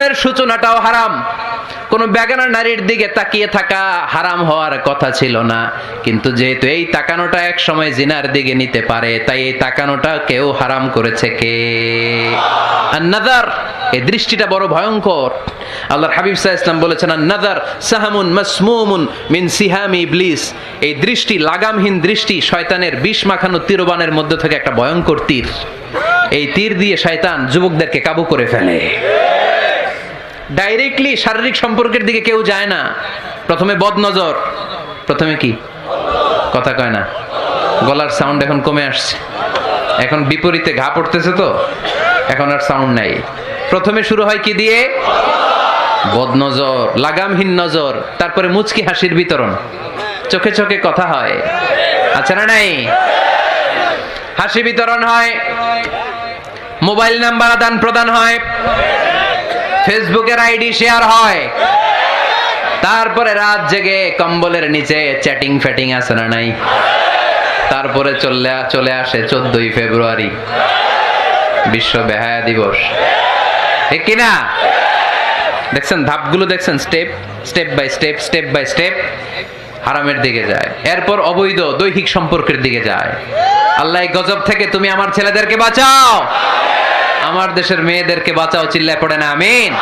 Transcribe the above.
এর সূচনাটাও হারাম। কোন বেগানা নারীর দিকে তাকিয়ে থাকা হারাম হওয়ার কথা ছিল না, কিন্তু যেহেতু এই তাকানোটা এক সময় জিনার দিকে নিতে পারে, তাই এই তাকানোটা কেউ হারাম করেছে কে? আন-নাযার, এই দৃষ্টিটা বড় ভয়ঙ্কর। আল্লাহর হাবিব সাল্লাল্লাহু আলাইহি ওয়াসাল্লাম বলেছেন, আন-নাযার সাহামুন মাসমুমুন মিন সিহামি ইবলিস। এই দৃষ্টি, লাগামহীন দৃষ্টি, শয়তানের বিষ মাখানো তীরবানের মধ্যে থেকে একটা ভয়ঙ্কর তীর। এই তীর দিয়ে শয়তান যুবকদেরকে কাবু করে ফেলে। ডাইরেক্টলি শারীরিক সম্পর্কের দিকে কেউ যায় না, প্রথমে বদনজর। প্রথমে কি কথা কয় না, গলার সাউন্ড এখন কমে আসছে, এখন বিপরীতে ঘা পড়তেছে, তো এখন আর সাউন্ড নাই। প্রথমে শুরু হয় কি দিয়ে? বদনজর, লাগামহীন নজর। তারপরে মুচকি হাসির বিতরণ, চোখে চোখে কথা হয়, আচ্ছা না নাই? হাসি বিতরণ হয়, মোবাইল নাম্বার আদান প্রদান হয়, ফেসবুকের আইডি শেয়ার হয়, তারপরে রাত জেগে কম্বলের নিচে চ্যাটিং ফ্যাটিং আছে না নাই? তারপরে চলে আসে 14ই ফেব্রুয়ারি, বিশ্ব বেহায়া দিবস, ঠিক কিনা? দেখছেন ধাপগুলো, দেখছেন স্টেপ বাই স্টেপ হারামের দিকে যায়। এরপর অবৈধ দৈহিক সম্পর্কের দিকে যায়। আল্লাহ এই গজব থেকে তুমি আমার ছেলেদেরকে বাঁচাও, আমার দেশের মেয়েদেরকে বাঁচাও, চিল্লায় পড়ে না আমিন।